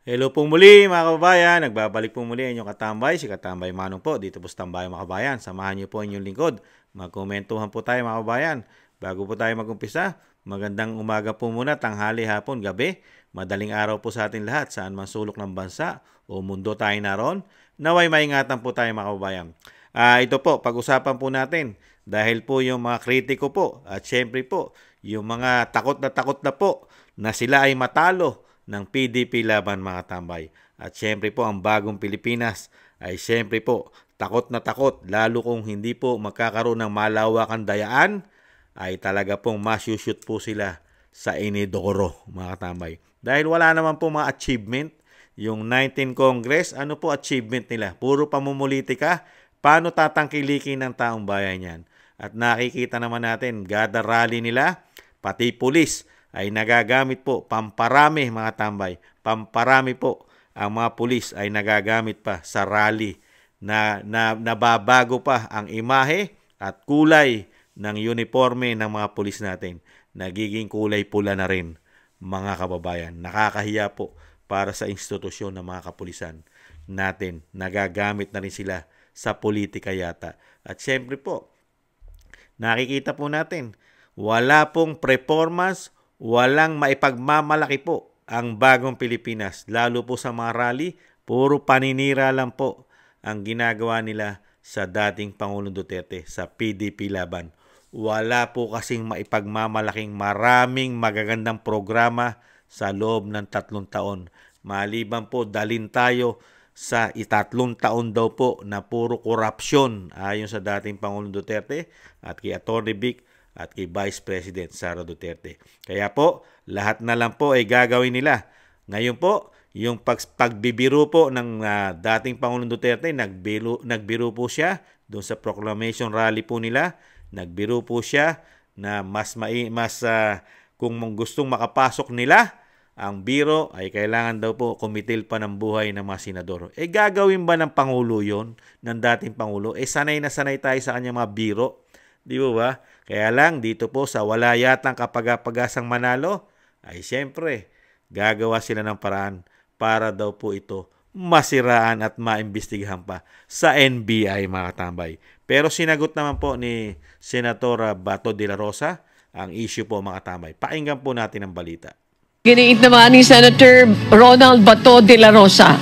Hello po muli mga kababayan, nagbabalik po muli ang inyong katambay, si Katambay Manong po, dito po sa Tambayan mga kababayan. Samahan niyo po ang inyong lingkod, magkomentuhan po tayo mga kababayan. Bago po tayo magumpisa, magandang umaga po muna, tanghali, hapon, gabi, madaling araw po sa atin lahat, saan man sulok ng bansa o mundo tayo naroon. Naway maingatan po tayo mga kababayan. Ito po, pag-usapan po natin, dahil po yung mga kritiko po, at syempre po, yung mga takot na po, na sila ay matalo ng PDP laban mga tambay. At syempre po ang bagong Pilipinas ay syempre po takot na takot lalo kung hindi po magkakaroon ng malawakang dayaan ay talaga pong masyushoot po sila sa inidoro mga tambay. Dahil wala naman po mga achievement yung 19 Congress, ano po achievement nila? Puro pamumulitika, paano tatangkilikin ng taong bayan yan? At nakikita naman natin, gada rally nila, pati pulis, ay nagagamit po, pamparami mga tambay, pamparami po ang mga pulis ay nagagamit pa sa rally na nababago pa ang imahe at kulay ng uniforme ng mga pulis natin. Nagiging kulay pula na rin mga kababayan. Nakakahiya po para sa institusyon ng mga kapulisan natin. Nagagamit na rin sila sa politika yata. At syempre po, nakikita po natin, wala pong performance, walang maipagmamalaki po ang bagong Pilipinas. Lalo po sa mga rally, puro paninira lang po ang ginagawa nila sa dating Pangulong Duterte sa PDP laban. Wala po kasing maipagmamalaking maraming magagandang programa sa loob ng 3 taon. Maliban po, dalin tayo sa 3 taon daw po na puro korupsyon ayon sa dating Pangulong Duterte at kay Atty. Vic at kay Vice President Sara Duterte. Kaya po, lahat na lang po ay gagawin nila. Ngayon po, yung pagbibiro po ng dating Pangulong Duterte, nagbiro po siya doon sa proclamation rally po nila. Nagbiro po siya na kung gustong makapasok nila, ang biro ay kailangan daw po kumitil pa ng buhay ng mga senador. Gagawin ba ng Pangulo yon, ng dating Pangulo? Sanay na sanay tayo sa kanyang mga biro. Di ba? Kaya lang, dito po sa wala yatang kapag-pagasang manalo, ay siyempre, gagawa sila ng paraan para daw po ito masiraan at maimbestigahan pa sa NBI mga tambay. Pero sinagot naman po ni Senator Bato de la Rosa ang issue po mga tambay. Pakinggan po natin ang balita. Giniit naman ni Senator Ronald Bato de la Rosa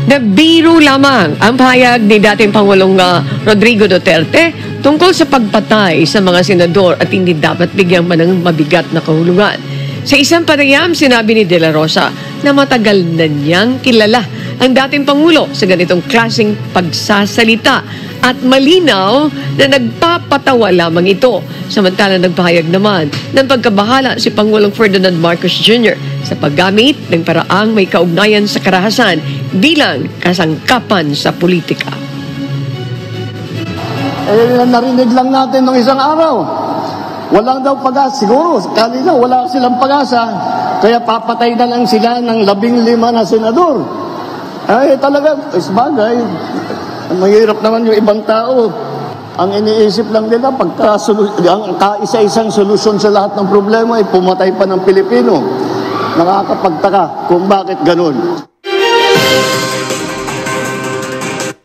na biro lamang ang pahayag ni dating Pangulong Rodrigo Duterte tungkol sa pagpatay sa mga senador at hindi dapat bigyan man ng mabigat na kahulugan. Sa isang panayam, sinabi ni De La Rosa na matagal na niyang kilala ang dating Pangulo sa ganitong klaseng pagsasalita at malinaw na nagpapatawa lamang ito. Samantalang nagpahayag naman ng pagkabahala si Pangulong Ferdinand Marcos Jr. sa paggamit ng paraang may kaugnayan sa karahasan bilang kasangkapan sa politika. Narinig lang natin nung isang araw. Walang daw pag-asa. Siguro, kanina wala silang pag-asa. Kaya papatay na lang sila ng 15 na senador. Talaga, sabagay. Mahirap naman yung ibang tao. Ang iniisip lang nila, ang kaisa-isang solusyon sa lahat ng problema ay pumatay pa ng Pilipino. Nakakapagtaka kung bakit ganun.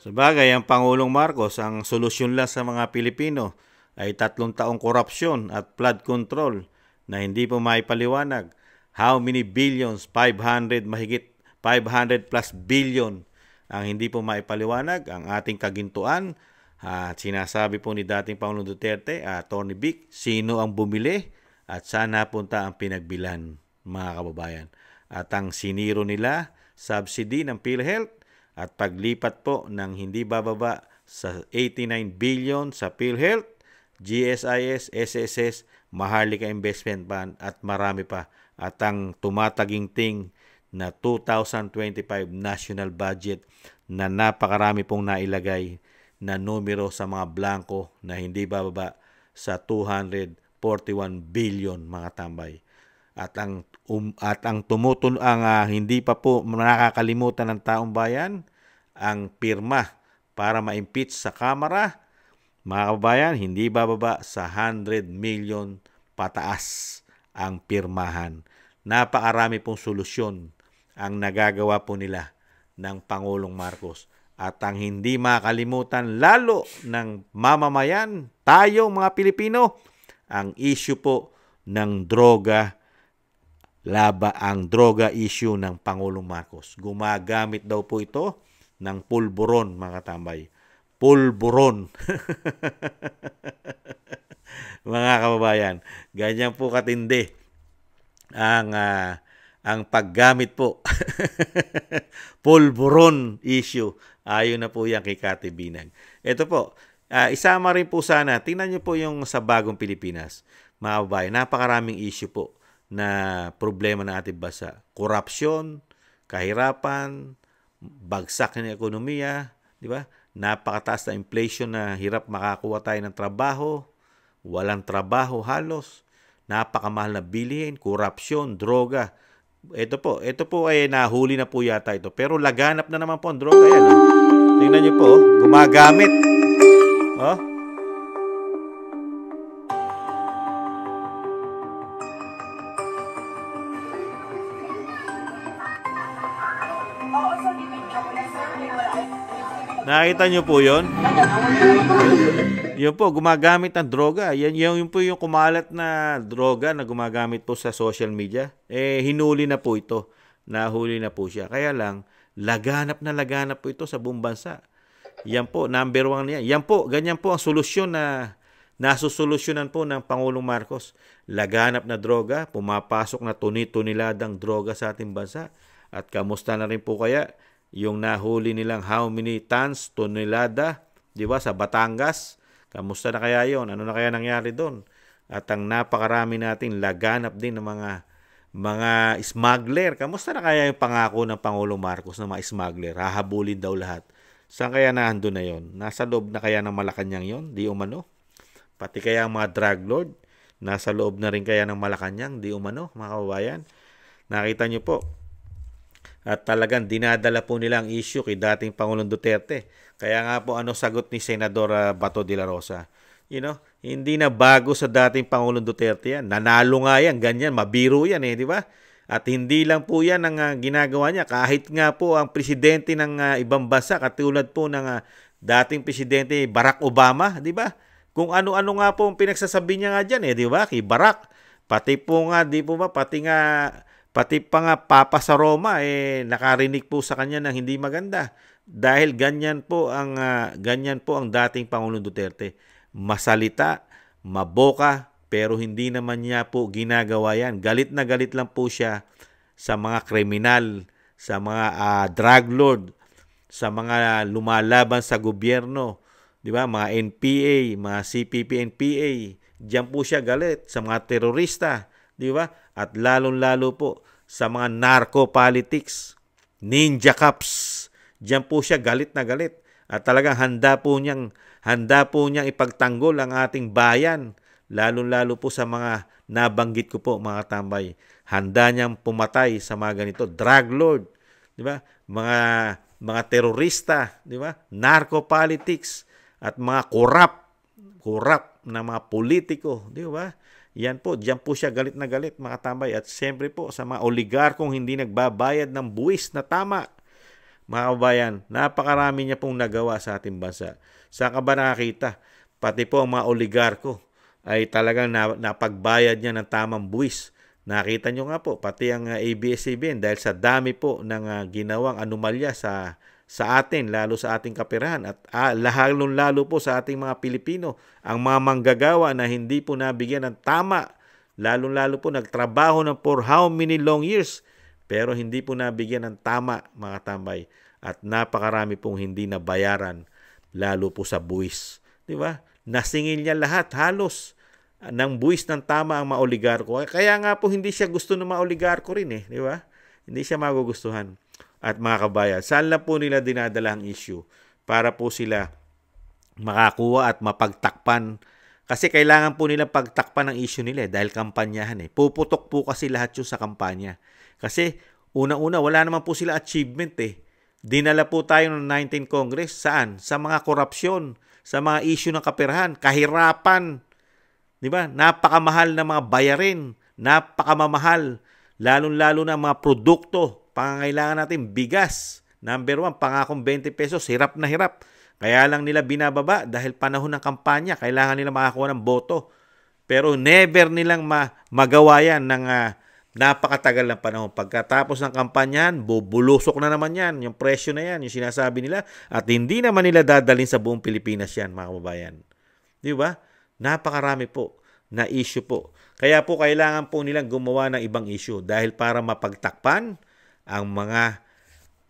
Sabagay, ang Pangulong Marcos, ang solusyon lang sa mga Pilipino ay 3 taong korupsyon at flood control na hindi po maipaliwanag. How many billions? Mahigit 500 plus billion ang hindi po maipaliwanag. Ang ating kagintuan at sinasabi po ni dating Pangulong Duterte, Atty. Vic, sino ang bumili at saan napunta ang pinagbilan mga kababayan. At ang siniro nila, subsidy ng PhilHealth at paglipat po ng hindi bababa sa 89 billion sa PhilHealth, GSIS, SSS, Maharlika Investment Fund at marami pa. At ang tumataginting na 2025 national budget na napakarami pong nailagay na numero sa mga blanco na hindi bababa sa 241 billion mga tambay. At ang hindi pa po nakakalimutan ng taong bayan ang pirma para ma-impeach sa Kamara. Mga kababayan, hindi bababa sa 100 million pataas ang pirmahan. Napakarami pong solusyon ang nagagawa po nila ng Pangulong Marcos. At ang hindi makalimutan lalo ng mamamayan, tayo mga Pilipino, ang issue po ng droga, ang droga issue ng Pangulong Marcos. Gumagamit daw po ito ng pulburon, mga katambay. Pulburon. Mga kababayan, ganyan po katindi ang paggamit po. Pulburon issue. Ayon na po yan kay Kati Binag. Ito po, isama rin po sana, tingnan nyo po yung sa Bagong Pilipinas. Mga kababayan, napakaraming issue po na problema ng ating bansa. Korupsyon, kahirapan, bagsak ng ekonomiya, di ba? Napakataas na inflation na hirap makakuha tayo ng trabaho, walang trabaho halos, napakamahal na bilihin, korupsyon, droga. Ito po ay nahuli na po yata ito. Pero laganap na naman po ang droga yan. Oh. Tingnan niyo po, gumagamit. Oh. Nakita niyo po 'yon? Yun po, gumagamit ng droga. Yan po yung kumalat na droga na gumagamit po sa social media. Hinuli na po ito. Nahuli na po siya. Kaya lang, laganap po ito sa buong bansa. Yan po, number 1 yan. Yan po, ganyan po ang solusyon na nasusolusyonan po ng Pangulong Marcos. Laganap na droga, pumapasok na tuni-tuniladang droga sa ating bansa. At kamusta na rin po kaya yung nahuli nilang how many tons, tonelada, di ba, sa Batangas? Kamusta na kaya yon? Ano na kaya nangyari doon? At ang napakarami nating laganap din ng mga smuggler. Kamusta na kaya yung pangako ng Pangulong Marcos ng mga smuggler? Hahabulin daw lahat. Saan kaya naandun na yon? Nasa loob na kaya ng Malacanang yon? Di umano? Pati kaya ang mga drug lord? Nasa loob na rin kaya ng Malacanang? Di umano, mga kababayan? Nakita nyo po. At talagang dinadala po nila ang issue kay dating Pangulong Duterte. Kaya nga po sagot ni Senadora Bato de la Rosa. Hindi na bago sa dating Pangulong Duterte yan. Nanalo nga yan, ganyan, mabiro yan di ba? At hindi lang po yan ang ginagawa niya. Kahit nga po ang presidente ng ibang bansa, katulad po ng dating presidente Barack Obama, di ba? Kung ano-ano nga po ang pinagsasabi niya nga dyan, di ba? Kay Barack. Pati po nga, di po ba? Pati pa nga Papa sa Roma nakarinig po sa kanya ng hindi maganda dahil ganyan po ang dating Pangulong Duterte. Masalita, maboka, pero hindi naman niya po ginagawa yan. Galit na galit lang po siya sa mga kriminal, sa mga drug lord, sa mga lumalaban sa gobyerno, di ba? Mga NPA, mga CPP, NPA. Diyan po siya galit sa mga terorista, di ba? At lalong-lalo po sa mga narco politics, ninja cops. Diyan po siya galit na galit. At talagang handa po niyang ipagtanggol ang ating bayan. Lalong-lalo po sa mga nabanggit ko po, mga tambay. Handa niyang pumatay sa mga ganito. Drug lord, di ba? Mga terorista, di ba? Narco politics at mga korap na mga politiko, di ba? Diyan po siya galit na galit, mga tambay. At siyempre po sa mga oligarkong hindi nagbabayad ng buwis na tama. Mga kabayan, napakarami niya pong nagawa sa ating bansa. Saan ka ba nakakita? Pati po ang mga oligarko ay talagang napagbayad niya ng tamang buwis. Nakita nyo nga po, pati ang ABS-CBN dahil sa dami po ng ginawang anomalya sa atin, lalo sa ating kaperahan at lalo po sa ating mga Pilipino, ang mga manggagawa na hindi po nabigyan ng tama, lalo po nagtrabaho ng for how many long years, pero hindi po nabigyan ng tama, mga tambay, at napakarami pong hindi nabayaran, lalo po sa buwis. Di ba? Nasingil niya lahat, halos, ng buwis ng tama ang mga oligarko. Kaya nga po hindi siya gusto ng mga oligarko rin di ba? Hindi siya magugustuhan. At mga kabayan, saan lang po nila dinadala ang issue para po sila makakuha at mapagtakpan. Kasi kailangan po nila pagtakpan ng issue nila dahil kampanyahan Puputok po kasi lahat yun sa kampanya. Kasi unang-una, wala naman po sila achievement Dinala po tayo ng 19th Congress. Saan? Sa mga korupsyon, sa mga issue ng kaperahan, kahirapan. Di ba? Napakamahal na mga bayarin, napakamamahal, lalong-lalo na mga produkto pangangailangan natin bigas. Number 1, pangakong 20 pesos, hirap na hirap. Kaya lang nila binababa dahil panahon ng kampanya, kailangan nila makakuha ng boto. Pero never nilang magawa yan ng napakatagal ng panahon. Pagkatapos ng kampanyahan, bubulusok na naman yan. Yung presyo na yan, yung sinasabi nila. At hindi naman nila dadalhin sa buong Pilipinas yan, mga kababayan. Di ba? Napakarami po na issue po. Kaya po kailangan po nilang gumawa ng ibang issue dahil para mapagtakpan ang mga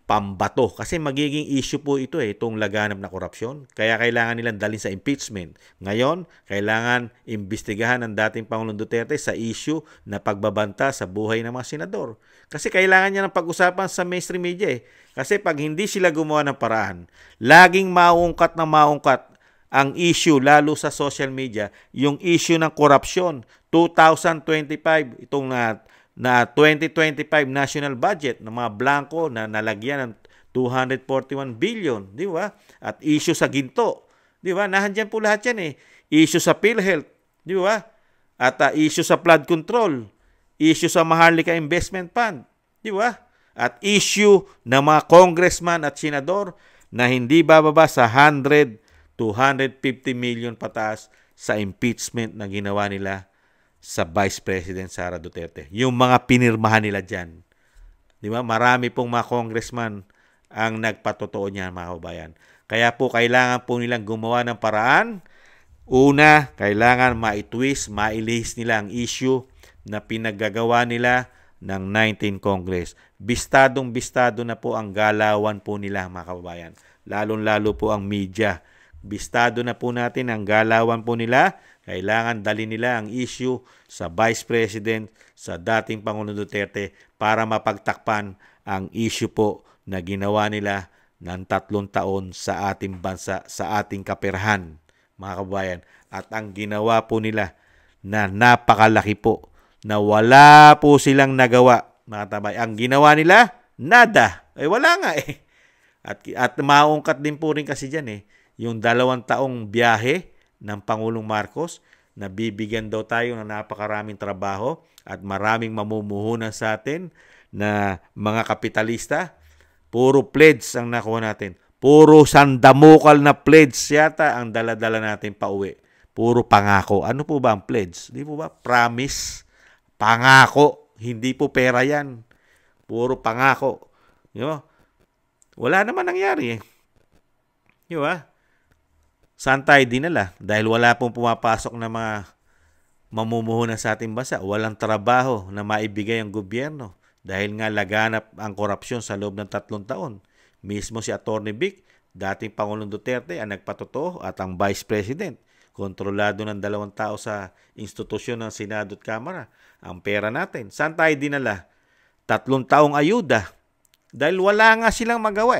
pambato. Kasi magiging issue po ito itong laganap na korupsyon. Kaya kailangan nilang dalhin sa impeachment. Ngayon, kailangan imbestigahan ng dating Pangulong Duterte sa issue na pagbabanta sa buhay ng mga senador. Kasi kailangan niya ng pag-usapan sa mainstream media Kasi pag hindi sila gumawa ng paraan, laging maungkat na maungkat ang issue, lalo sa social media, yung issue ng korupsyon. 2025, itong na 2025 national budget ng mga blanco na nalagyan ng 241 billion, di ba? At issue sa ginto, di ba? Nahandyan po lahat yan Issue sa PhilHealth, di ba? At issue sa flood control, issue sa Maharlika Investment Fund, di ba? At issue ng mga congressman at senador na hindi bababa sa 100 250 million pataas sa impeachment na ginawa nila sa Vice President Sara Duterte. Yung mga pinirmahan nila dyan. Di ba? Marami pong mga congressman ang nagpatotoo niyan, mga kababayan. Kaya po kailangan po nilang gumawa ng paraan. Una, kailangan maitwist, mailihis nila ang issue na pinaggagawa nila ng 19 Congress. Bistadong-bistado na po ang galawan po nila, mga kababayan. Lalong-lalo po ang media. Bistado na po natin ang galawan po nila. Kailangan dali nila ang issue sa Vice President, sa dating Pangulong Duterte para mapagtakpan ang issue po na ginawa nila ng 3 taon sa ating bansa, sa ating kaperahan, mga kababayan. At ang ginawa po nila na napakalaki po, na wala po silang nagawa, mga tabay. Ang ginawa nila, nada. Wala nga At maungkat din po rin kasi dyan yung 2 taong biyahe ng Pangulong Marcos na bibigyan daw tayo ng napakaraming trabaho at maraming mamumuhunan sa atin na mga kapitalista. Puro pledge ang nakuha natin. Puro sandamukal na pledge yata ang dala-dala natin pa uwi. Puro pangako. Ano po ba ang pledge? Di po ba? Promise. Pangako. Hindi po pera yan. Puro pangako. Wala naman nangyari Di ba? Saan tayo dinala? Dahil wala pong pumapasok na mga mamumuhunan sa ating bansa. Walang trabaho na maibigay ang gobyerno. Dahil nga laganap ang korupsyon sa loob ng 3 taon. Mismo si Atty. Vic, dating Pangulong Duterte, ang nagpatotoo at ang Vice President. Kontrolado ng 2 tao sa institusyon ng Senado at Kamara. Ang pera natin. Saan tayo dinala? 3 taong ayuda. Dahil wala nga silang magawa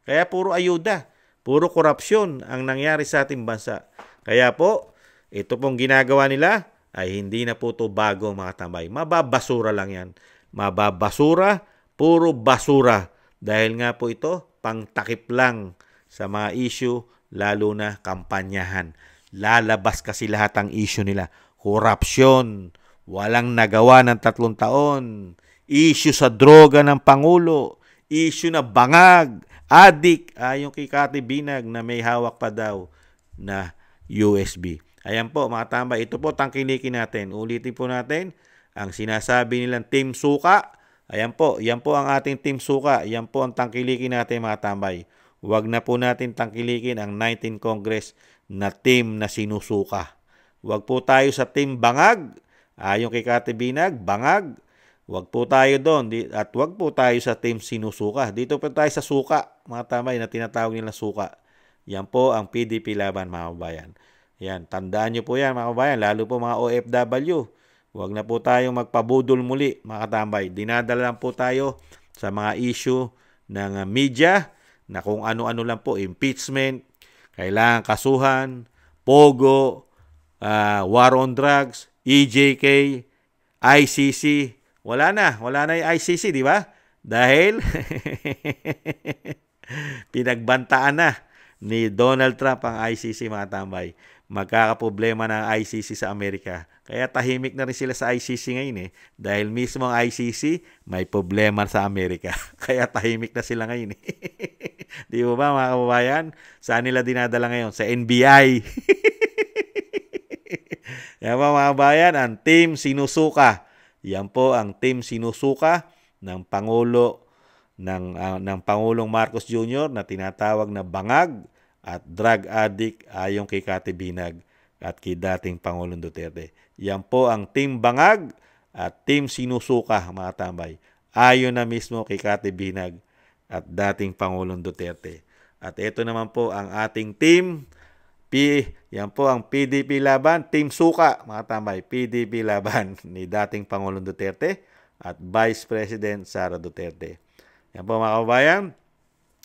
Kaya puro ayuda. Puro korupsyon ang nangyari sa ating bansa. Kaya po, ito pong ginagawa nila ay hindi na po ito bago, mga tambay. Mababasura lang yan. Mababasura, puro basura. Dahil nga po ito, pangtakip lang sa mga issue, lalo na kampanyahan. Lalabas kasi lahat ang issue nila. Korupsyon, walang nagawa ng 3 taon. Issue sa droga ng Pangulo. Issue na bangag. Adik, yung kay Cathy Binag na may hawak pa daw na USB. Ayan po, mga tambay. Ito po tangkilikin natin. Ulitin po natin ang sinasabi nilang Team Suka. Ayan po, yan po ang ating Team Suka. Yan po ang tangkilikin natin, mga tambay. Huwag na po natin tangkilikin ang 19 Congress na team na sinusuka. Huwag po tayo sa Team Bangag. Yung kay Cathy Binag, bangag. Huwag po tayo doon at huwag po tayo sa team sinusuka. Dito po tayo sa suka, mga tambay, na tinatawag nilang suka. Yan po ang PDP laban, mga kababayan. Yan, tandaan nyo po yan, mga kababayan, lalo po mga OFW. Huwag na po tayong magpabudol muli, mga katambay. Dinadala lang po tayo sa mga issue ng media na kung ano-ano lang po, impeachment, kailangan kasuhan, Pogo, War on Drugs, EJK, ICC. Wala na yung ICC, di ba? Dahil pinagbantaan na ni Donald Trump ang ICC, mga tambay. magkakaproblema ng ICC sa Amerika. Kaya tahimik na rin sila sa ICC ngayon dahil mismo ang ICC may problema sa Amerika. Kaya tahimik na sila ngayon Di ba mga kababayan? Saan nila dinadala ngayon? Sa NBI. Yan po mga kababayan, ang Team Sinusuka. Yan po ang Team Sinusuka ng Pangulo ng Pangulong Marcos Jr. na tinatawag na bangag at drug addict ayon kay Kati Binag at kay dating Pangulong Duterte. Yan po ang Team Bangag at Team Sinusuka, mga tambay. Ayon na mismo kay Kati Binag at dating Pangulong Duterte. At ito naman po ang ating team. Yan po ang PDP Laban, Team Suka, mga tambay. PDP Laban ni dating Pangulong Duterte at Vice President Sara Duterte. Yan po mga kababayan.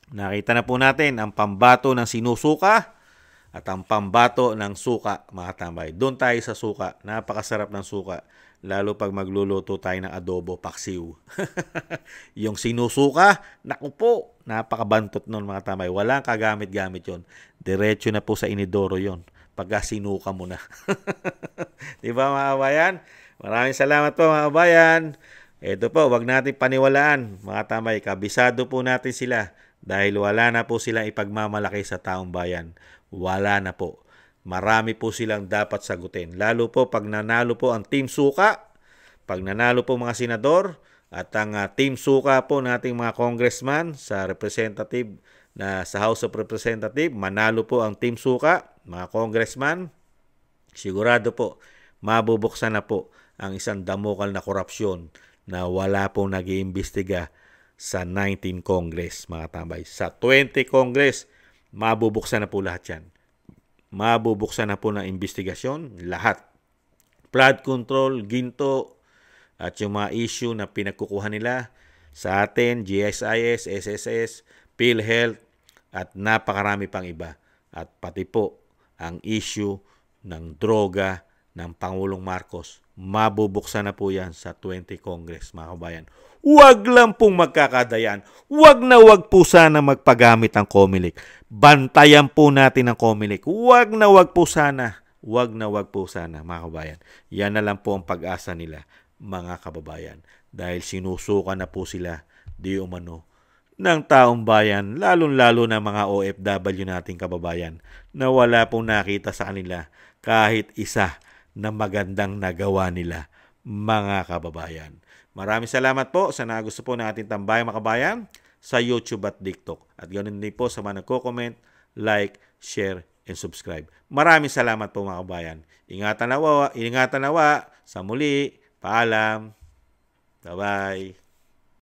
Nakita na po natin ang pambato ng sinusuka at ang pambato ng suka, mga tambay. Doon tayo sa suka. Napakasarap ng suka. Lalo pag magluluto tayo ng adobo paksiw. Yung sinusuka, naku po, napakabantot nun mga tambay. Walang kagamit-gamit yon. Diretso na po sa inidoro yon. Pagka sinuka mo na. Diba mga kabayan? Maraming salamat po mga kabayan. Ito po, wag natin paniwalaan mga tambay. Kabisado po natin sila. Dahil wala na po silang ipagmamalaki sa taong bayan. Wala na po. Marami po silang dapat sagutin. Lalo po pag nanalo po ang Team Suka, pag nanalo po mga senador, at ang Team Suka po nating mga congressman sa representative na sa House of Representatives, manalo po ang Team Suka, mga congressman, sigurado po, mabubuksan na po ang isang damukal na korupsyon na wala pong nag-iimbestiga sa 19 Congress, mga tambay. Sa 20 Congress, mabubuksan na po lahat yan. Mabubuksan na po ng investigasyon, lahat. Flood control, ginto, at yung mga issue na pinagkukuha nila sa atin, GSIS, SSS, PhilHealth, at napakarami pang iba. At pati po ang issue ng droga ng Pangulong Marcos. Mabubuksan na po yan sa 20 Congress, mga kabayan. Huwag lang pong magkakadayan. Huwag na huwag po sana magpagamit ang COMELEC. Bantayan po natin ang COMELEC. Huwag na huwag po sana. Huwag na huwag po sana, mga kabayan. Yan na lang po ang pag-asa nila, mga kababayan. Dahil sinusuka na po sila di umano ng taong bayan, lalong-lalo na mga OFW nating kababayan na wala pong nakita sa kanila kahit isa na magandang nagawa nila, mga kababayan. Maraming salamat po sa nagusto po ng ating tambayang mga kababayan sa YouTube at TikTok. At ganoon din po sa mga nagko-comment, like, share, and subscribe. Maraming salamat po mga kababayan. Ingatan nawa. Sa muli. Paalam. Bye-bye.